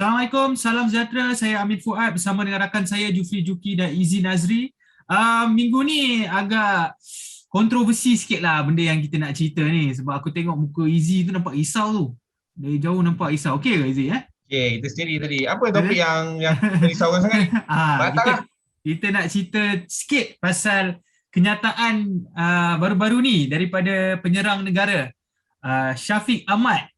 Assalamualaikum, salam sejahtera. Saya Amin Fuad bersama dengan rakan saya Jufri Juki dan Izzy Nazri. Minggu ni agak kontroversi sikit lah benda yang kita nak cerita ni. Sebab aku tengok muka Izzy tu nampak risau tu. Dari jauh nampak risau. Okey ke Izzy? Okay, kita steady tadi. Apa topik Betul? yang risaukan sangat ni? Batal kita lah. kita nak cerita sikit pasal kenyataan baru-baru ni daripada penyerang negara Syafiq Ahmad.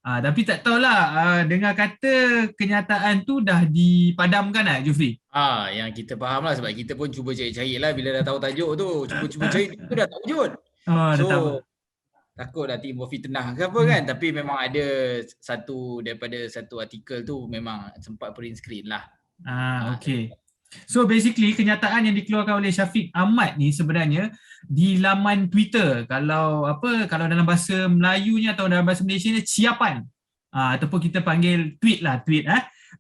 Tapi tak tahulah dengar kata kenyataan tu dah dipadamkan lah Jufri. Yang kita faham lah sebab kita pun cuba cari-cari lah bila dah tahu tajuk tu. Cuba cari tu dah tak wujud. Oh, So, dah tahu. takut dah timbul fitnah ke apa kan. Tapi memang ada daripada satu artikel tu memang sempat print screen lah. Okey. So basically kenyataan yang dikeluarkan oleh Syafiq Ahmad ni sebenarnya di laman Twitter, kalau dalam bahasa Melayunya atau dalam bahasa Malaysianya ciapan. Ataupun kita panggil tweet.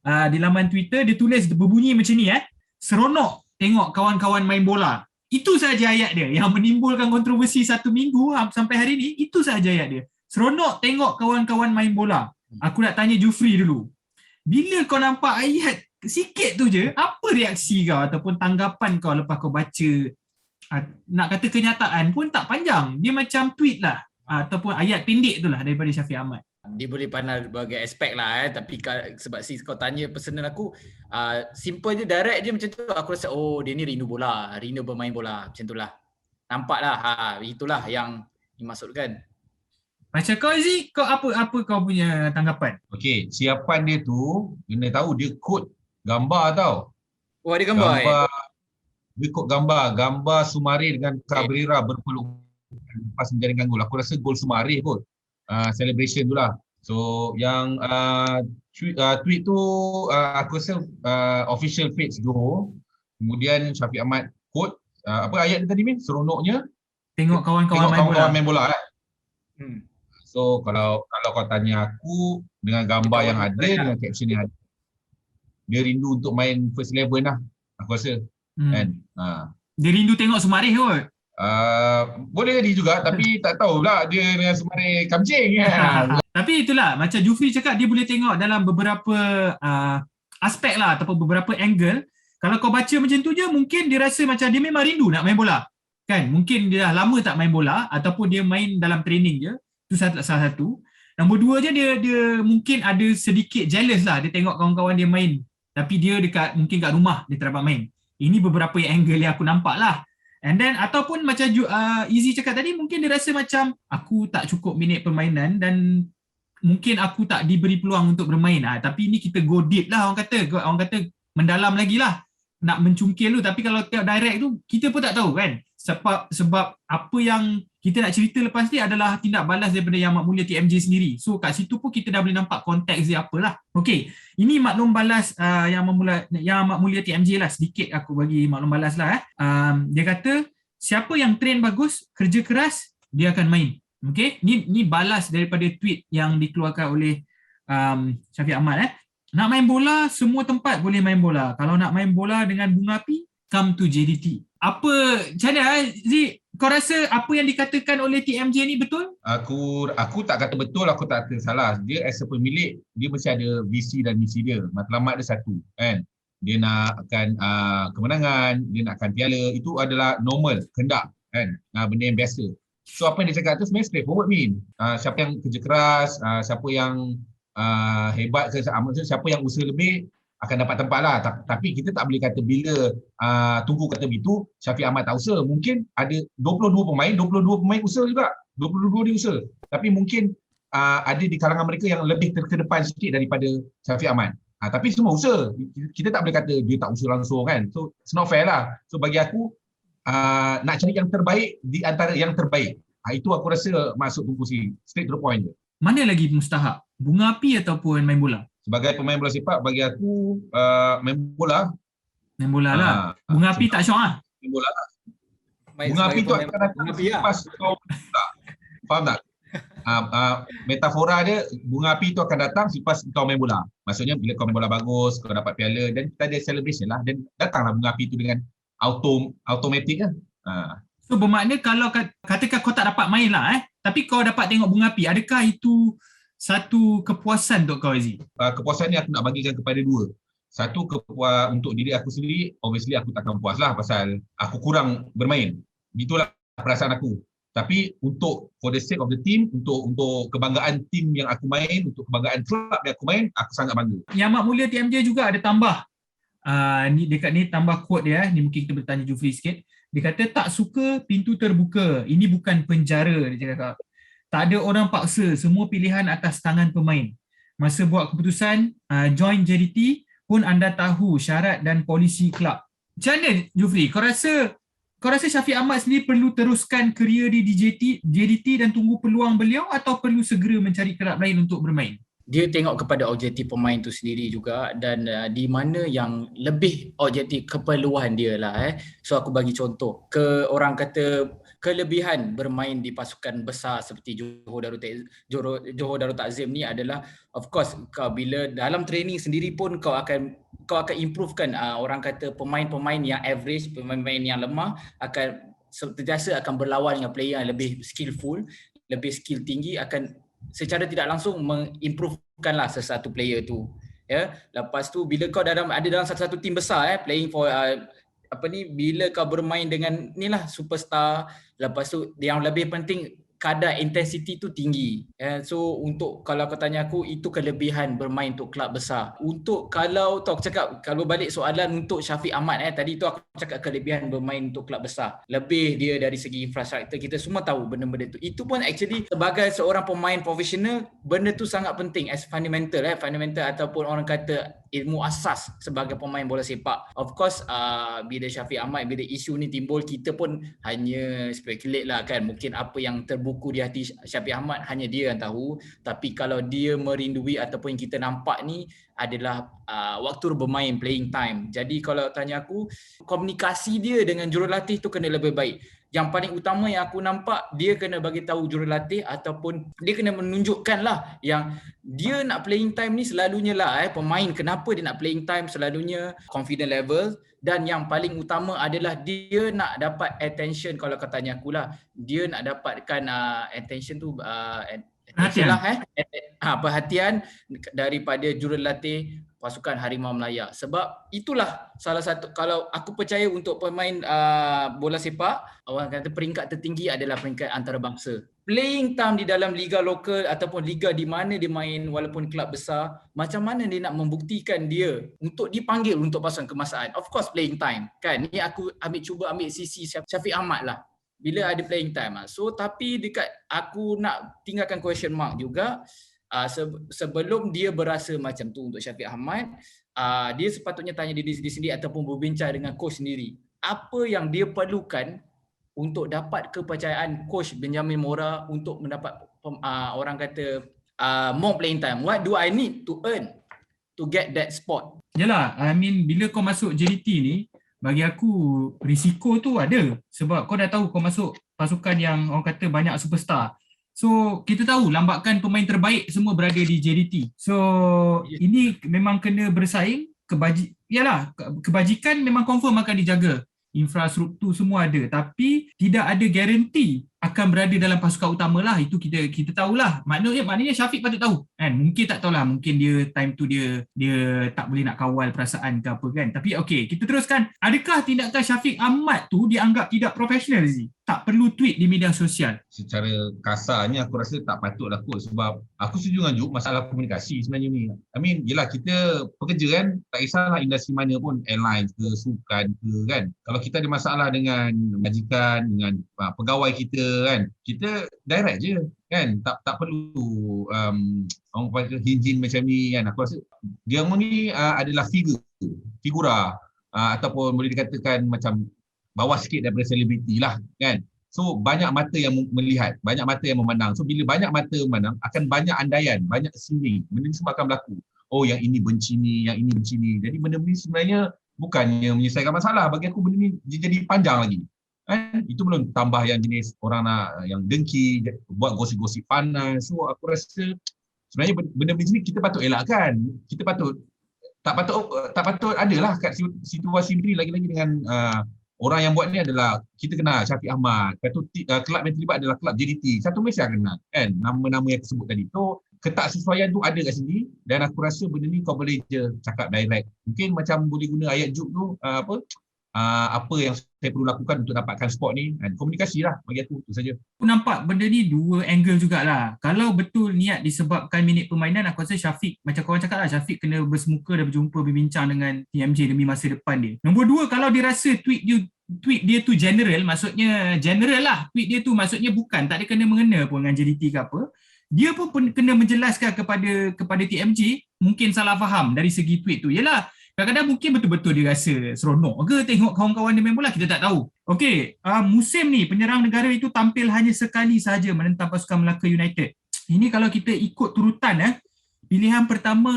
Di laman Twitter dia tulis berbunyi macam ni seronok tengok kawan-kawan main bola. Itu sahaja ayat dia yang menimbulkan kontroversi satu minggu sampai hari ni. Itu sahaja ayat dia. Seronok tengok kawan-kawan main bola. Aku nak tanya Jufri dulu. Bila kau nampak ayat sikit tu je, apa reaksi kau ataupun tanggapan kau lepas kau baca, nak kata kenyataan pun tak panjang, dia macam tweet lah ataupun ayat pendek tu lah daripada Syafiq Ahmad. Dia boleh pandang berbagai aspek lah tapi sebab kau tanya personal aku, simple je, direct je macam tu, aku rasa dia ni rindu bola, rindu bermain bola, macam tu lah. Nampak lah, itulah yang dimaksudkan. Macam kau Izzy, kau apa kau punya tanggapan? Okey, siapan dia tu kena tahu dia kod gambar tau. Oh, ada gambar Dia kod gambar Sumari dengan Cabrera berpeluk lepas menjaringkan gol. Aku rasa gol Sumari kot. Celebration tu lah. So yang tweet tu aku rasa official page Johor. Kemudian Syafiq Ahmad kod apa ayat dia tadi Min? Seronoknya Tengok kawan-kawan main bola lah. So kalau kau tanya aku dengan gambar yang ada, dengan caption yang ada, dia rindu untuk main first 11 lah, aku rasa. Kan? Dia rindu tengok Sumarih kot. Boleh jadi juga tapi tak tahu pula dia dengan Sumarih kamcing. Tapi itulah, macam Jufri cakap, dia boleh tengok dalam beberapa aspek lah ataupun beberapa angle. Kalau kau baca macam tu je, mungkin dia rasa macam dia memang rindu nak main bola. Kan? Mungkin dia dah lama tak main bola ataupun dia main dalam training je. Itu salah satu. Nombor dua je, dia mungkin ada sedikit jealous lah. Dia tengok kawan-kawan dia main. Tapi dia mungkin kat rumah dia tak dapat main. Ini beberapa angle yang aku nampak lah. And then ataupun macam Izzy cakap tadi, mungkin dia rasa macam aku tak cukup minit permainan dan mungkin aku tak diberi peluang untuk bermain. Tapi ini kita go deep lah, orang kata mendalam lagi lah. Nak mencungkil tu. Tapi kalau tengok direct tu, kita pun tak tahu kan. Sebab apa yang kita nak cerita lepas ni adalah tindak balas daripada Yang Amat Mulia TMJ sendiri. So kat situ pun kita dah boleh nampak konteks dia apalah. Okey, ini maklum balas Yang Amat Mulia TMJ lah. Sedikit aku bagi maklum balas lah. Dia kata, siapa yang train bagus, kerja keras, dia akan main. Okey, ni balas daripada tweet yang dikeluarkan oleh Syafiq Ahmad. Nak main bola, semua tempat boleh main bola. Kalau nak main bola dengan bunga api, come to JDT. Macam mana Zee? Kau rasa apa yang dikatakan oleh TMJ ni betul? Aku tak kata betul, aku tak kata salah. Dia as a pemilik, dia mesti ada visi dan misi dia. Matlamat dia satu, kan? Dia nakkan kemenangan, dia nakkan piala. Itu adalah normal, kehendak, kan? Benda yang biasa. So apa yang dia cakap tu sebenarnya straightforward, Min. Siapa yang kerja keras, siapa yang hebat, siapa yang usaha lebih akan dapat tempat lah. Tapi kita tak boleh kata bila tunggu kata begitu Syafiq Ahmad tak usaha. Mungkin ada 22 pemain usaha juga, 22 dia usaha. Tapi mungkin ada di kalangan mereka yang lebih terkedepan sikit daripada Syafiq Ahmad. Tapi semua usaha. Kita tak boleh kata dia tak usaha langsung kan. So it's not fair lah. So bagi aku nak cari yang terbaik di antara yang terbaik. Itu aku rasa maksud Tungku straight to the point je. Mana lagi mustahak? Bunga api ataupun main bola? Sebagai pemain bola sepak, bagi aku main bola. Main bola lah. Bunga api tak syok lah. Main bola lah. Bunga api tu akan datang lepas kau tak. Faham tak? Metafora dia, bunga api tu akan datang selepas kau main bola. Maksudnya bila kau main bola bagus, kau dapat piala dan kita ada celebration lah. Dan datanglah bunga api tu dengan automatik kan. So bermakna kalau katakan kau tak dapat main lah tapi kau dapat tengok bunga api, adakah itu satu kepuasan untuk kau, Aziz? Kepuasan ni aku nak bagikan kepada dua. Satu, untuk diri aku sendiri, obviously aku takkan puas lah pasal aku kurang bermain. Itulah perasaan aku. Tapi untuk for the sake of the team, untuk kebanggaan tim yang aku main, untuk kebanggaan klub yang aku main, aku sangat bangga. Yang Amat Mulia TMJ juga ada tambah. Ni dekat ni tambah quote dia, ni mungkin kita boleh tanya Jufri sikit. Dia kata tak suka pintu terbuka. Ini bukan penjara, dia cakap. Tak ada orang paksa, semua pilihan atas tangan pemain. Masa buat keputusan join JDT pun anda tahu syarat dan polisi kelab. Macam mana Jufri? Kau rasa Syafiq Ahmad sendiri perlu teruskan kerjaya di JDT dan tunggu peluang beliau atau perlu segera mencari kelab lain untuk bermain? Dia tengok kepada objektif pemain tu sendiri juga dan di mana yang lebih objektif keperluan dia lah. So aku bagi contoh, orang kata kelebihan bermain di pasukan besar seperti Johor Darul Takzim ni adalah of course kau bila dalam training sendiri pun kau akan improvekan orang kata pemain-pemain yang average, pemain-pemain yang lemah akan sentiasa akan berlawan dengan player yang lebih skillful, lebih skill tinggi, akan secara tidak langsung mengimprovekanlah sesuatu player tu. Ya, lepas tu bila kau ada dalam satu tim besar playing for bila kau bermain dengan inilah superstar, lepas tu yang lebih penting kadar intensity tu tinggi. So untuk kalau kau tanya aku, itu kelebihan bermain untuk kelab besar. Untuk kalau aku cakap, kalau balik soalan untuk Syafiq Ahmad tadi tu aku cakap kelebihan bermain untuk kelab besar. Lebih dia dari segi infrastruktur, kita semua tahu benda-benda tu. Itu pun actually sebagai seorang pemain profesional, benda tu sangat penting as fundamental ataupun orang kata ilmu asas sebagai pemain bola sepak. Of course bila Syafiq Ahmad, bila isu ni timbul, kita pun hanya speculate lah kan. Mungkin apa yang terbuku di hati Syafiq Ahmad hanya dia yang tahu. Tapi kalau dia merindui ataupun yang kita nampak ni adalah waktu bermain, playing time. Jadi kalau tanya aku, komunikasi dia dengan jurulatih tu kena lebih baik. Yang paling utama yang aku nampak, dia kena bagi tahu jurulatih ataupun dia kena menunjukkan lah yang dia nak playing time ni selalunya lah pemain kenapa dia nak playing time selalunya confident level, dan yang paling utama adalah dia nak dapat attention. Kalau kau tanya aku lah, dia nak dapatkan attention tu perhatian daripada jurulatih pasukan Harimau Melaya. Sebab itulah salah satu, kalau aku percaya untuk pemain bola sepak, orang kata peringkat tertinggi adalah peringkat antarabangsa. Playing time di dalam liga lokal ataupun liga di mana dia main walaupun kelab besar, macam mana dia nak membuktikan dia untuk dipanggil untuk pasukan kemasaan? Of course playing time kan. Ni aku cuba ambil sisi Syafiq Ahmad lah bila ada playing time. So tapi dekat aku nak tinggalkan question mark juga. Sebelum dia berasa macam tu untuk Syafiq Ahmad, dia sepatutnya tanya diri sendiri ataupun berbincang dengan coach sendiri. Apa yang dia perlukan untuk dapat kepercayaan coach Benjamin Mora untuk mendapat orang kata more playing time. What do I need to earn to get that spot? Yalah, bila kau masuk JDT ni, bagi aku risiko tu ada. Sebab kau dah tahu kau masuk pasukan yang orang kata banyak superstar. So kita tahu lambakan pemain terbaik semua berada di JDT. So ini memang kena bersaing. Kebajikan memang confirm akan dijaga. Infrastruktur semua ada, tapi tidak ada garanti akan berada dalam pasukan utama lah. Itu kita tahulah. Maknanya Syafiq patut tahu kan. Mungkin tak tahulah, mungkin dia time tu dia tak boleh nak kawal perasaan ke apa kan. Tapi okey, kita teruskan. Adakah tindakan Syafiq Ahmad tu dianggap tidak profesional, Zee? Tak perlu tweet di media sosial? Secara kasarnya aku rasa tak patutlah kot, sebab aku setuju dengan Juk, masalah komunikasi sebenarnya ni. Yelah kita pekerja kan, tak kisahlah industri mana pun, airlines ke, sukan ke kan. Kalau kita ada masalah dengan majikan, dengan pegawai kita kan, kita direct je kan, tak perlu orang kata hinjin macam ni kan. Aku rasa dia ni adalah figura ataupun boleh dikatakan macam bawah sikit daripada selebriti lah kan. So banyak mata yang melihat, banyak mata yang memandang. So bila banyak mata memandang, akan banyak andaian, banyak assuming. Benda ni semua akan berlaku. Oh yang ini benci ni, yang ini benci ni. Jadi benda ni sebenarnya bukannya menyelesaikan masalah. Bagi aku benda ni jadi panjang lagi. Kan? Itu belum tambah yang jenis orang yang dengki, buat gosip-gosip panas. So aku rasa sebenarnya benda-benda ni kita patut elakkan. Kita tak patut adalah kat situasi ni, lagi-lagi dengan orang yang buat ni adalah, kita kenal Syafiq Ahmad. Lepas tu kelab yang terlibat adalah kelab JDT. Satu Malaysia kenal kan, nama-nama yang tersebut tadi. So ketaksesuaian tu ada kat sini dan aku rasa benda ni kau boleh je cakap direct. Mungkin macam boleh guna ayat Juk tu apa yang saya perlu lakukan untuk dapatkan spot ni, kan? Komunikasi lah bagi aku, tu saja. Aku nampak benda ni dua angle jugalah. Kalau betul niat disebabkan minit permainan, aku rasa Syafiq, macam korang cakap lah, Syafiq kena bersemuka dan berjumpa berbincang dengan TMJ demi masa depan dia. Nombor dua, kalau dia rasa tweet dia tu general, maksudnya general lah. Tweet dia tu maksudnya bukan, tak ada kena mengena pun dengan JDT ke apa. Dia pun kena menjelaskan kepada TMJ, mungkin salah faham dari segi tweet tu. Yelah, kadang-kadang mungkin betul-betul dia rasa seronok ke tengok kawan-kawan dia main bola, kita tak tahu. Okey, musim ni penyerang negara itu tampil hanya sekali sahaja menentang pasukan Melaka United. Ini kalau kita ikut turutan, pilihan pertama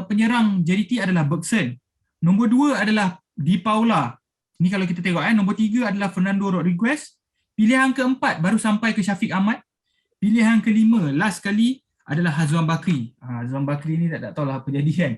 penyerang JDT adalah Bergson. Nombor 2 adalah Di Paula. Ini kalau kita tengok, nombor 3 adalah Fernando Rodriguez. Pilihan keempat baru sampai ke Syafiq Ahmad. Pilihan kelima last kali adalah Hazwan Bakri. Hazwan Bakri ni tak tahulah apa jadi kan.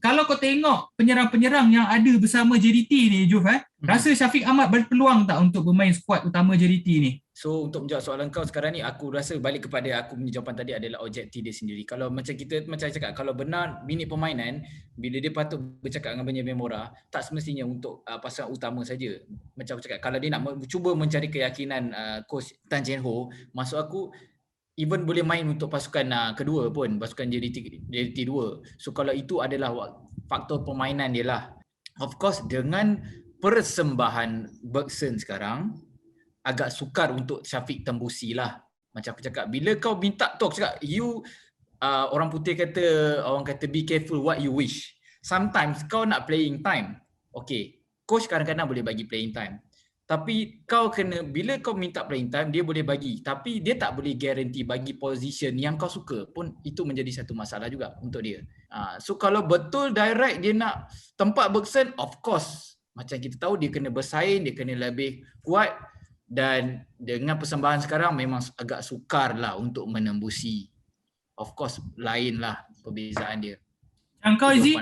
Kalau kau tengok penyerang-penyerang yang ada bersama JDT ni, Juf, rasa Syafiq Ahmad berpeluang tak untuk bermain skuad utama JDT ni? So untuk menjawab soalan kau sekarang ni, aku rasa balik kepada aku punya jawapan tadi adalah objektif dia sendiri. Kalau macam kita cakap, kalau benar minit permainan, bila dia patut bercakap dengan Benjamin Mora, tak semestinya untuk pasangan utama saja. Macam aku cakap, kalau dia nak cuba mencari keyakinan coach Tan Chen Ho, maksud aku even boleh main untuk pasukan kedua pun, pasukan JDT 2. So kalau itu adalah faktor permainan dia lah. Of course dengan persembahan Bergson sekarang, agak sukar untuk Syafiq tembusi lah. Macam aku cakap, bila kau minta tu, aku cakap orang putih orang kata be careful what you wish. Sometimes kau nak playing time, okay, coach kadang-kadang boleh bagi playing time. Tapi kau kena, bila kau minta playing time, dia boleh bagi. Tapi dia tak boleh guarantee bagi position yang kau suka pun, itu menjadi satu masalah juga untuk dia. So kalau betul direct dia nak tempat Bergson, of course, macam kita tahu dia kena bersaing, dia kena lebih kuat. Dan dengan persembahan sekarang memang agak sukar lah untuk menembusi. Of course, lain lah perbezaan dia. Yang kau Izzy,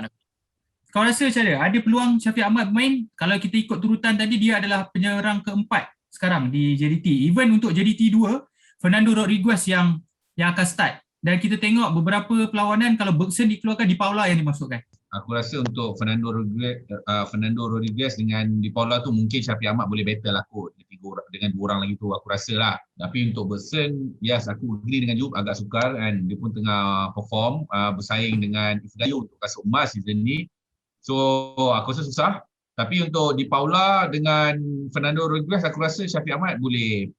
kau rasa macam mana? Ada peluang Syafiq Ahmad bermain? Kalau kita ikut turutan tadi, dia adalah penyerang keempat sekarang di JDT. Even untuk JDT 2, Fernando Rodriguez yang akan start. Dan kita tengok beberapa perlawanan, kalau Bergson dikeluarkan, Di Paula yang dimasukkan. Aku rasa untuk Fernando Rodriguez dengan Di Paula tu mungkin Syafiq Ahmad boleh battle lah kot dengan 2 orang lagi tu, aku rasa lah. Tapi untuk Bergson, yes, aku agree dengan Jub, agak sukar kan. Dia pun tengah perform, bersaing dengan Ifdayu untuk kasut emas season ni. So aku rasa susah. Tapi untuk Di Paula dengan Fernando Rodriguez, aku rasa Syafiq Ahmad boleh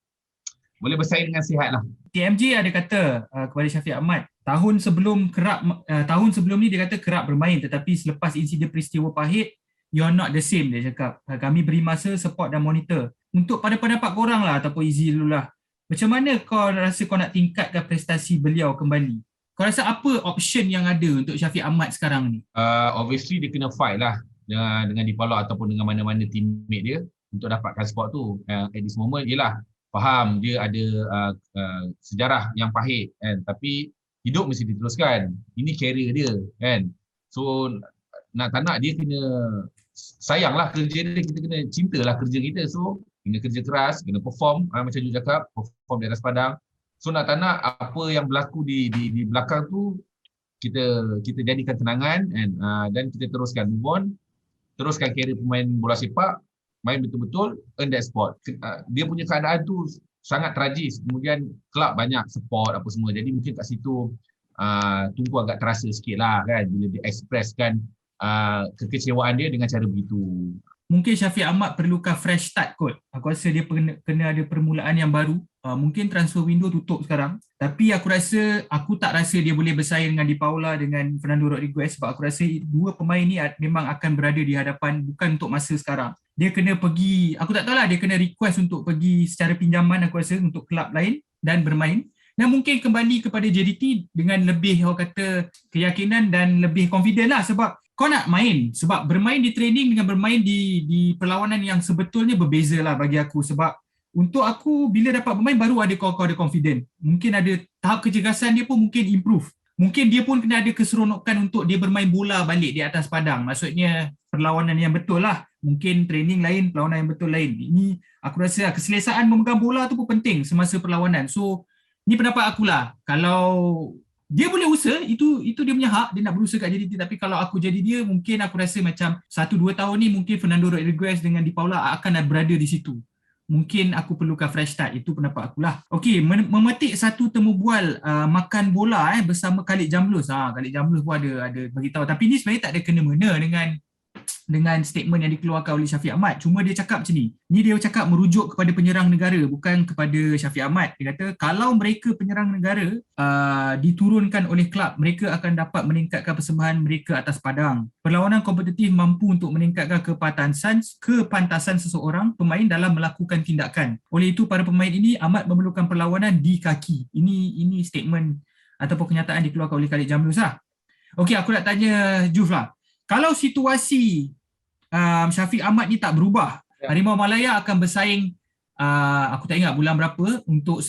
bersaing dengan sihat lah. TMJ ada kata kepada Syafiq Ahmad, tahun sebelum ni dia kata kerap bermain, tetapi selepas insiden peristiwa pahit, you're not the same, dia cakap. Kami beri masa, support dan monitor. Untuk pada pendapat korang lah, ataupun Izzy dulu lah, macam mana kau rasa kau nak tingkatkan prestasi beliau kembali? Kau rasa apa option yang ada untuk Syafiq Ahmad sekarang ni? Obviously dia kena fight lah dengan Di Paula ataupun dengan mana-mana teammate dia untuk dapatkan spot tu. At this moment, yelah, faham dia ada sejarah yang pahit kan, tapi hidup mesti diteruskan. Ini career dia kan. So nak tak nak dia kena sayanglah kerja dia, kita kena cintalah kerja kita. So kena kerja keras, kena perform, macam you cakap, perform di atas padang. So nak tak nak apa yang berlaku di belakang tu kita jadikan kenangan dan kita teruskan move on, teruskan career pemain bola sepak, main betul-betul, earn that spot. Dia punya keadaan tu sangat tragis. Kemudian kelab banyak support apa semua. Jadi mungkin kat situ tunggu agak terasa sikit lah kan, bila dia expresskan kekecewaan dia dengan cara begitu. Mungkin Syafiq Ahmad perlukan fresh start kot. Aku rasa dia kena ada permulaan yang baru. Mungkin transfer window tutup sekarang. Tapi aku tak rasa dia boleh bersaing dengan Di Paula dengan Fernando Rodriguez, sebab aku rasa 2 pemain ni memang akan berada di hadapan bukan untuk masa sekarang. Dia kena pergi, aku tak tahulah, dia kena request untuk pergi secara pinjaman, aku rasa, untuk kelab lain dan bermain. Dan mungkin kembali kepada JDT dengan lebih, orang kata, keyakinan dan lebih confident lah, sebab kau nak main. Sebab bermain di training dengan bermain di perlawanan yang sebetulnya berbeza lah bagi aku. Sebab untuk aku, bila dapat bermain baru ada kau ada confident. Mungkin ada tahap kecergasan dia pun mungkin improve. Mungkin dia pun kena ada keseronokan untuk dia bermain bola balik di atas padang. Maksudnya perlawanan yang betul lah. Mungkin training lain, perlawanan yang betul lain. Ini aku rasa keselesaan memegang bola tu pun penting semasa perlawanan. So ni pendapat akulah. Kalau dia boleh usaha, itu dia punya hak, dia nak berusaha kat JDT. Tapi kalau aku jadi dia, mungkin aku rasa macam 1-2 tahun ni mungkin Fernando Rodriguez dengan Di Paula akan berada di situ. Mungkin aku perlukan fresh start, itu pendapat akulah. Okey, memetik satu temu bual makan bola bersama Khalid Jamlus. Khalid Jamlus pun ada bagi tahu, tapi ni sebenarnya tak ada kena-mena dengan statement yang dikeluarkan oleh Syafiq Ahmad. Cuma dia cakap macam ni. Ni dia cakap merujuk kepada penyerang negara, bukan kepada Syafiq Ahmad. Dia kata kalau mereka penyerang negara diturunkan oleh klub, mereka akan dapat meningkatkan persembahan mereka atas padang. Perlawanan kompetitif mampu untuk meningkatkan kepantasan seseorang pemain dalam melakukan tindakan. Oleh itu para pemain ini amat memerlukan perlawanan di kaki. Ini statement ataupun kenyataan dikeluarkan oleh Khalid Jamlus lah. Okey, aku nak tanya Juf lah. Kalau situasi Syafiq Ahmad ni tak berubah, Harimau Malaya akan bersaing, aku tak ingat bulan berapa, untuk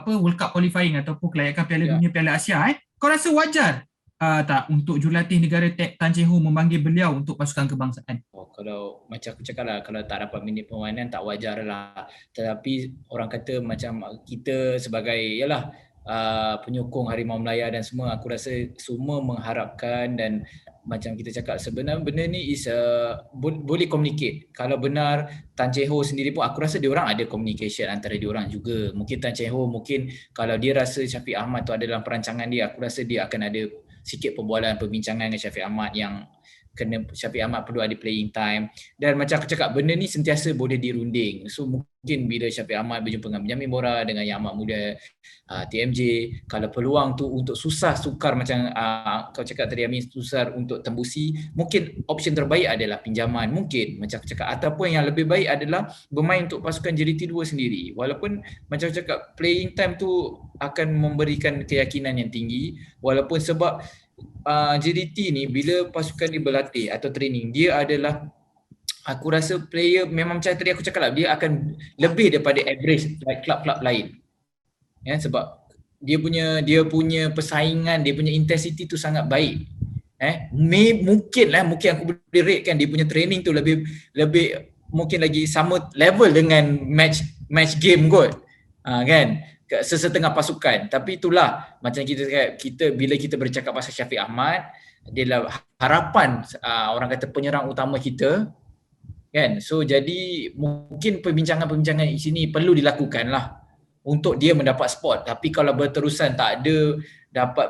World Cup qualifying ataupun kelayakan Piala Dunia, Piala Asia. Kau rasa wajar tak untuk jurulatih negara Tan Cheng Ho memanggil beliau untuk pasukan kebangsaan? Kalau macam aku cakap lah, kalau tak dapat minit permainan tak wajar lah. Tetapi orang kata macam kita sebagai penyokong Harimau Malaya dan semua, aku rasa semua mengharapkan, dan macam kita cakap sebenarnya benda ni boleh communicate. Kalau benar Tan Cheng Ho sendiri pun aku rasa diorang ada communication antara diorang juga. Mungkin Tan Cheng Ho mungkin kalau dia rasa Syafiq Ahmad tu ada dalam perancangan dia, aku rasa dia akan ada sikit perbualan perbincangan dengan Syafiq Ahmad yang kena Syafiq Ahmad perlu ada playing time. Dan macam aku cakap, benda ni sentiasa boleh dirunding. So mungkin bila Syafiq Ahmad berjumpa dengan Benjamin Bora, dengan yang amat muda TMJ, kalau peluang tu untuk sukar macam kau cakap tadi Amin, susah untuk tembusi, mungkin option terbaik adalah pinjaman, mungkin macam aku cakap, ataupun yang lebih baik adalah bermain untuk pasukan JDT 2 sendiri. Walaupun macam aku cakap playing time tu akan memberikan keyakinan yang tinggi, walaupun sebab JDT ni bila pasukan dia berlatih atau training, dia adalah, aku rasa player memang macam tadi aku cakap lah, dia akan lebih daripada average like klub-klub lain. Ya, sebab dia punya persaingan, dia punya intensity tu sangat baik. Mungkin aku boleh rate kan dia punya training tu lebih mungkin lagi sama level dengan match game kot. Kan? Sesetengah pasukan. Tapi itulah macam kita bila kita bercakap pasal Syafiq Ahmad, dia adalah harapan orang kata penyerang utama kita, kan. So jadi mungkin perbincangan-perbincangan di sini perlu dilakukan lah untuk dia mendapat spot. Tapi kalau berterusan tak ada dapat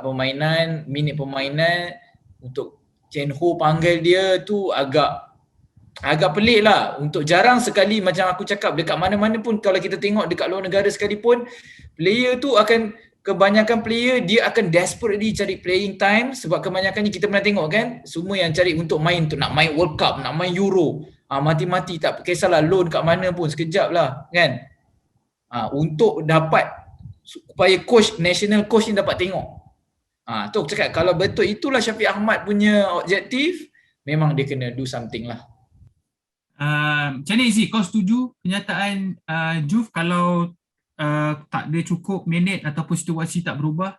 minit permainan, untuk Chen Ho panggil dia tu agak pelik lah. Untuk jarang sekali macam aku cakap, dekat mana-mana pun kalau kita tengok dekat luar negara sekalipun, player tu kebanyakan player dia akan desperately cari playing time, sebab kebanyakannya kita pernah tengok kan, semua yang cari untuk main tu, nak main World Cup, nak main Euro, mati-mati tak kisahlah loan kat mana pun, sekejap lah kan, untuk dapat supaya national coach ni dapat tengok. Tu aku cakap, kalau betul itulah Syafiq Ahmad punya objektif, memang dia kena do something lah. Macam mana Izzy, kau setuju kenyataan Juf kalau tak ada cukup minit ataupun situasi tak berubah?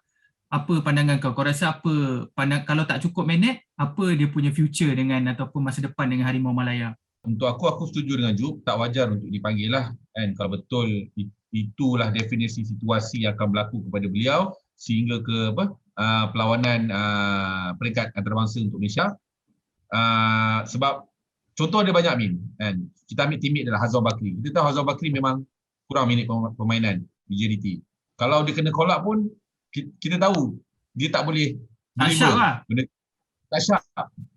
Apa pandangan kau? Kau rasa apa kalau tak cukup minit, apa dia punya future dengan ataupun masa depan dengan Harimau Malaya? Untuk aku setuju dengan Juf, tak wajar untuk dipanggil lah kan, kalau betul itulah definisi situasi yang akan berlaku kepada beliau sehingga ke perlawanan peringkat antarabangsa untuk Malaysia. Sebab contoh ada banyak kan. Kita ambil teammate adalah Hazal Bakri. Kita tahu Hazal Bakri memang kurang minit permainan di JDT. Kalau dia kena call up pun kita tahu dia tak boleh deliver. Tak sharp.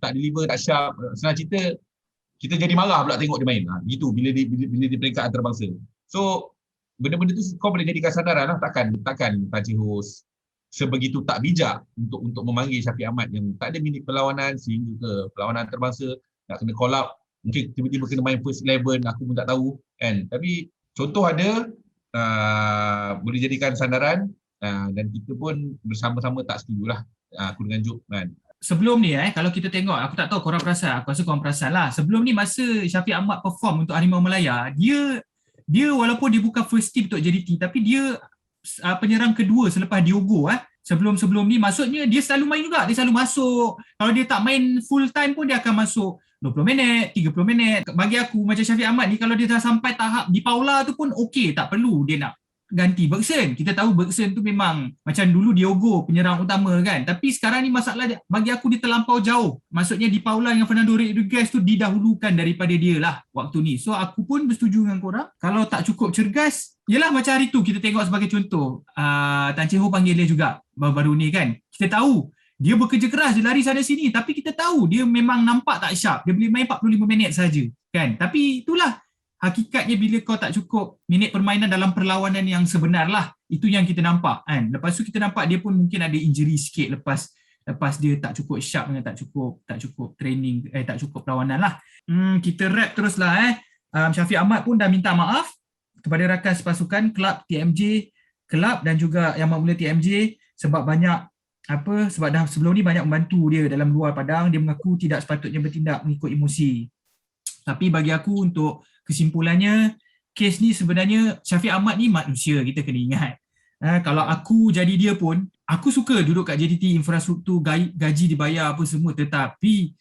Tak deliver, tak sharp. Senang cerita, kita jadi marah pula tengok dia main. Gitu bila dia peringkat antarabangsa. So benda-benda tu kau boleh jadikan sandaran lah. Takkan Tan Cheng Ho sebegitu tak bijak untuk memanggil Syafiq Ahmad yang tak ada minit perlawanan sehingga ke perlawanan antarabangsa nak kena call up, mungkin tiba-tiba kena main first 11, aku pun tak tahu kan. Tapi contoh ada, boleh jadikan sandaran, dan kita pun bersama-sama tak setujulah aku dengan Jok kan. Sebelum ni kalau kita tengok, aku tak tahu korang perasan, aku rasa korang perasan lah, sebelum ni masa Syafiq Ahmad perform untuk Harimau Malaya, dia walaupun dia bukan first team untuk JDT, tapi dia penyerang kedua selepas Diogo. Sebelum ni maksudnya dia selalu main juga, dia selalu masuk. Kalau dia tak main full time pun dia akan masuk 20 minit, 30 minit. Bagi aku macam Syafiq Ahmad ni, kalau dia dah sampai tahap Di Paula tu pun okey, tak perlu dia nak ganti Bergson. Kita tahu Bergson tu memang macam dulu Diogo penyerang utama kan. Tapi sekarang ni masalah bagi aku dia terlampau jauh. Maksudnya Di Paula dengan Fernando Rodriguez tu didahulukan daripada dia lah waktu ni. So aku pun bersetuju dengan korang. Kalau tak cukup cergas, yelah macam hari tu kita tengok sebagai contoh. Tan Chee Ho panggil dia juga baru-baru ni kan. Kita tahu dia bekerja keras, dia lari sana sini. Tapi kita tahu dia memang nampak tak sharp. Dia boleh main 45 minit saja kan. Tapi itulah hakikatnya bila kau tak cukup minit permainan dalam perlawanan yang sebenar lah. Itu yang kita nampak kan. Lepas tu kita nampak dia pun mungkin ada injury sikit lepas dia tak cukup sharp dengan tak cukup training, tak cukup perlawanan lah. Kita wrap terus lah Syafiq Ahmad pun dah minta maaf kepada rakan sepasukan kelab TMJ kelab dan juga Yang Mak Mula TMJ sebab sebab dah sebelum ni banyak membantu dia dalam luar padang. Dia mengaku tidak sepatutnya bertindak mengikut emosi. Tapi bagi aku untuk kesimpulannya, kes ni sebenarnya Syafiq Ahmad ni manusia, kita kena ingat. Kalau aku jadi dia pun, aku suka duduk kat JDT, infrastruktur, gaji dibayar apa semua, tetapi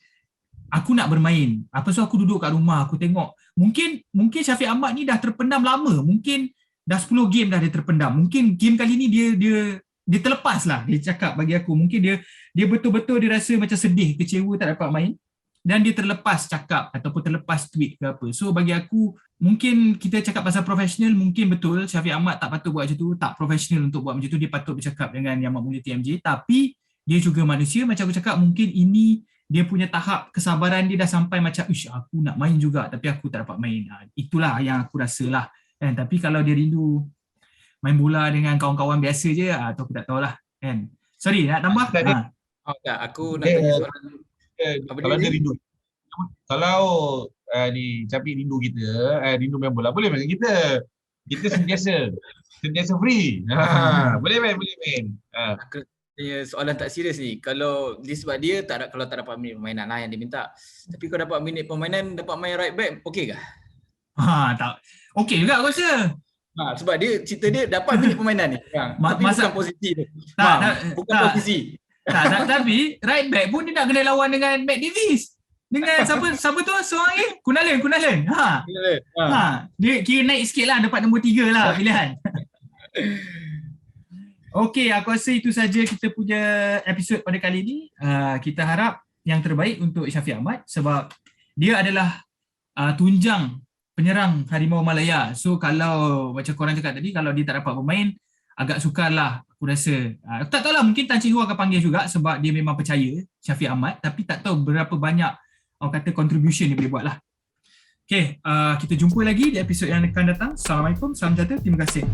aku nak bermain. Apa so aku duduk kat rumah, aku tengok. Mungkin Syafiq Ahmad ni dah terpendam lama, mungkin dah 10 game dah dia terpendam. Mungkin game kali ni dia terlepas lah, dia cakap bagi aku. Mungkin dia betul-betul dia rasa macam sedih, kecewa tak dapat main. Dan dia terlepas cakap ataupun terlepas tweet ke apa. So bagi aku, mungkin kita cakap pasal profesional, mungkin betul Syafiq Ahmad tak patut buat macam tu, tak profesional untuk buat macam tu. Dia patut bercakap dengan Yang Mak Mula TMJ. Tapi dia juga manusia, macam aku cakap, mungkin ini dia punya tahap kesabaran dia dah sampai macam, aku nak main juga tapi aku tak dapat main. Itulah yang aku rasa lah. Kan? Tapi kalau dia rindu main bola dengan kawan-kawan biasa je, atau aku tak tahulah. Kan? Sorry, nak tambah? Tak, aku nak tanya soalan. Kalau dia rindu, kalau ni Syafiq rindu kita, rindu main bola, boleh main kita sentiasa free. Boleh main. Aku tanya soalan tak serius ni. Kalau sebab dia kalau tak dapat minit permainan lah yang dia minta. Tapi kau dapat minit permainan, dapat main right back, okey ke? Tak. Okey juga aku rasa. Sebab dia cerita dia dapat minit permainan ni. Tapi bukan posisi tu. Bukan posisi. Tapi right back pun dia nak kena lawan dengan Matt Davis. Dengan siapa tu seorang ni? Kunalen. Dia kira naik sikit lah, dapat nombor 3 lah pilihan. Okey, aku rasa itu saja kita punya episod pada kali ni. Kita harap yang terbaik untuk Syafiq Ahmad sebab dia adalah tunjang penyerang Harimau Malaya. So kalau macam korang cakap tadi, kalau dia tak dapat bermain, agak sukar lah aku rasa. Aku tak tahulah, mungkin Tan Chee Ho akan panggil juga sebab dia memang percaya Syafiq Ahmad, tapi tak tahu berapa banyak orang kata contribution dia boleh buat lah. Okay, kita jumpa lagi di episod yang akan datang. Assalamualaikum, salam sejahtera, terima kasih.